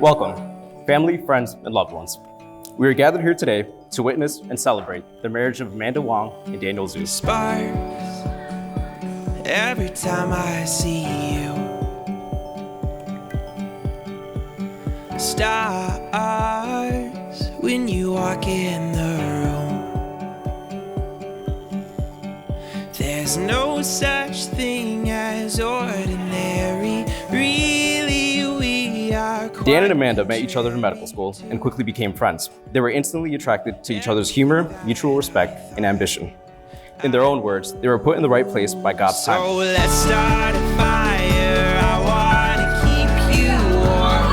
Welcome, family, friends, and loved ones. We are gathered here today to witness and celebrate the marriage of Amanda Wong and Daniel Zhu. Sparks every time I see you. Stars when you walk in the room. There's no such thing as ordinary. Really, we are Dan and Amanda met each other in medical school and quickly became friends. They were instantly attracted to each other's humor, mutual respect, and ambition. In their own words, they were put in the right place by God's time. So let's start a fire. I wanna keep you warm.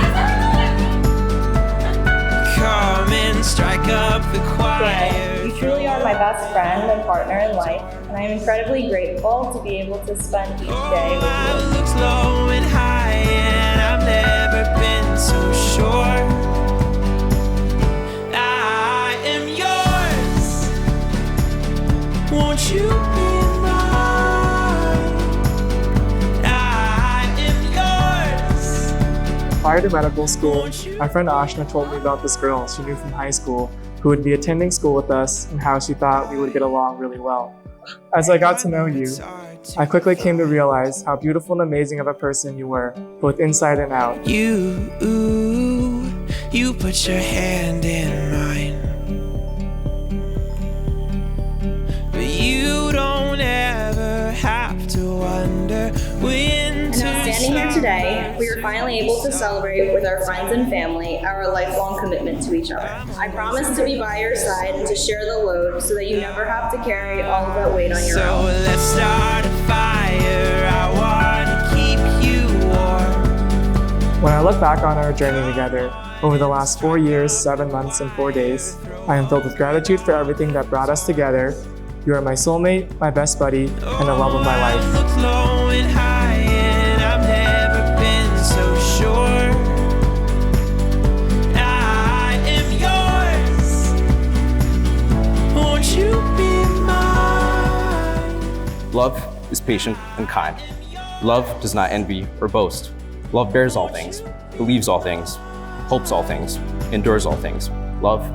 Come and strike up the choir. Dan, you truly are my best friend and partner in life, and I am incredibly grateful to be able to spend each day with I you. look low and high, and I've never been so sure. I am yours. Won't you be mine? I am yours. Prior to medical school, my friend Ashna told me about this girl she knew from high school who would be attending school with us and how she thought we would get along really well. As I got to know you, I quickly came to realize how beautiful and amazing of a person you were, both inside and out. You put your hand in mine, but you don't ever have to wonder when to Now, standing here today, we are finally able to celebrate with our friends and family our lifelong commitment to each other. I promise to be by your side and to share the load so that you never have to carry all of that weight on your So own. let's start a fire. I wanna keep you warm. When I look back on our journey together, over the last 4 years, 7 months, and 4 days, I am filled with gratitude for everything that brought us together. You are my soulmate, my best buddy, and the love of my life. I look low and high, and I've never been so sure. I am yours. Won't you be mine? Love is patient and kind. Love does not envy or boast. Love bears all things, believes all things, hopes all things, endures all things. Love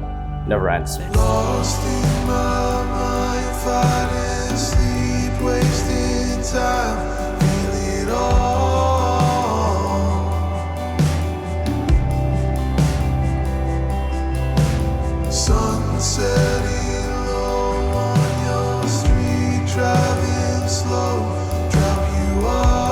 never ends. Lost in my mind, fighting sleep, wasting time, feel it all. Sun setting low on your street, driving slow, drop you off.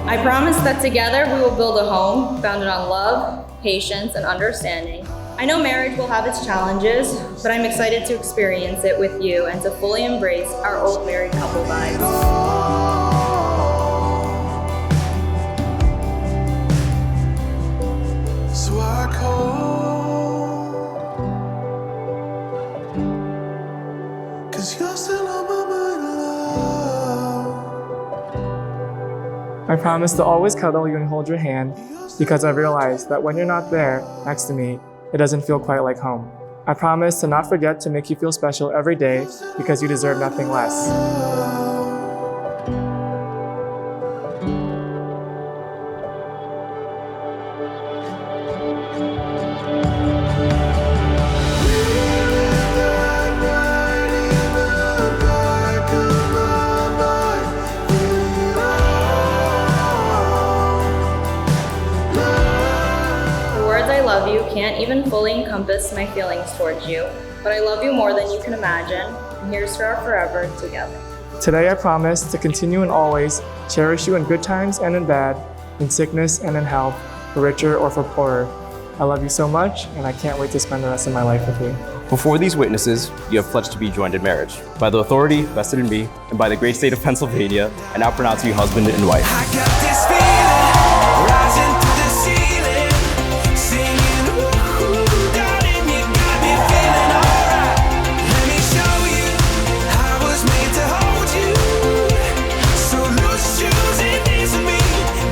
I promise that together we will build a home founded on love, patience, and understanding. I know marriage will have its challenges, but I'm excited to experience it with you and to fully embrace our old married couple vibes. So I call, 'cause you're still on my mind, love. I promise to always cuddle you and hold your hand because I realize that when you're not there next to me, it doesn't feel quite like home. I promise to not forget to make you feel special every day because you deserve nothing less. I love you can't even fully encompass my feelings towards you, but I love you more than you can imagine, and here's to our forever together. Today I promise to continue and always cherish you in good times and in bad, in sickness and in health, for richer or for poorer. I love you so much, and I can't wait to spend the rest of my life with you. Before these witnesses, you have pledged to be joined in marriage. By the authority vested in me and by the great state of Pennsylvania, I now pronounce you husband and wife. I got this feeling rising through the ceiling, singing, ooh, darling, you got me feeling alright. Let me show you I was made to hold you. So loose shoes and dance with me,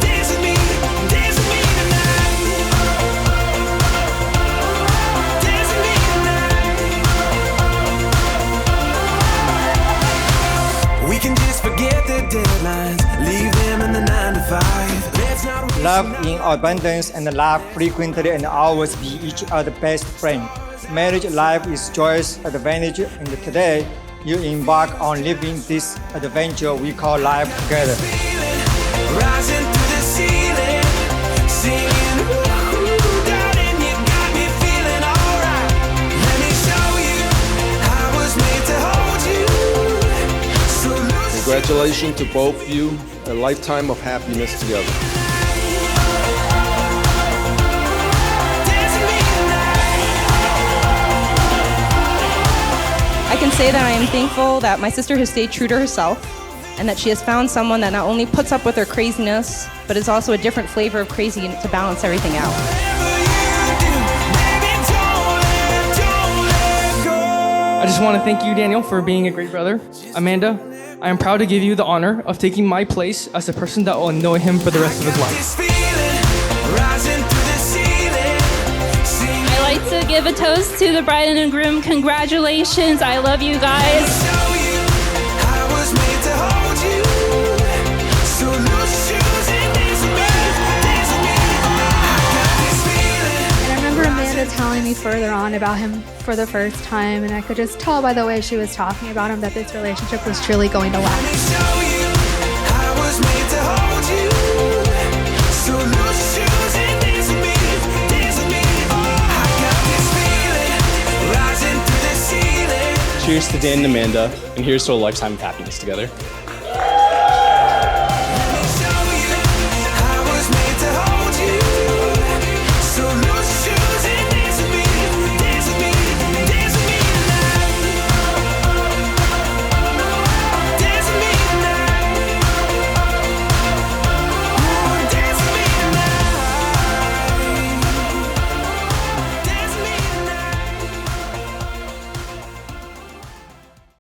dance with me, dance with me tonight. Dance with me tonight. We can just forget the deadlines, leave them in the 9 to 5. Let's Love in abundance and laugh frequently and always be each other's best friend. Marriage life is joyous advantage, and today you embark on living this adventure we call life together. Rising through the ceiling, singing, ooh, darling, you got me feeling alright. Let me show you I was made to hold you. So lose Congratulations to both of you. A lifetime of happiness together. I can say that I am thankful that my sister has stayed true to herself and that she has found someone that not only puts up with her craziness, but is also a different flavor of crazy to balance everything out. I just want to thank you, Daniel, for being a great brother. Amanda, I am proud to give you the honor of taking my place as a person that will annoy him for the rest of his life. I like to give a toast to the bride and groom. Congratulations. I love you guys. And I remember Amanda telling me further on about him for the first time, and I could just tell by the way she was talking about him that this relationship was truly going to last. Cheers to Dan and Amanda, and here's to a lifetime of happiness together.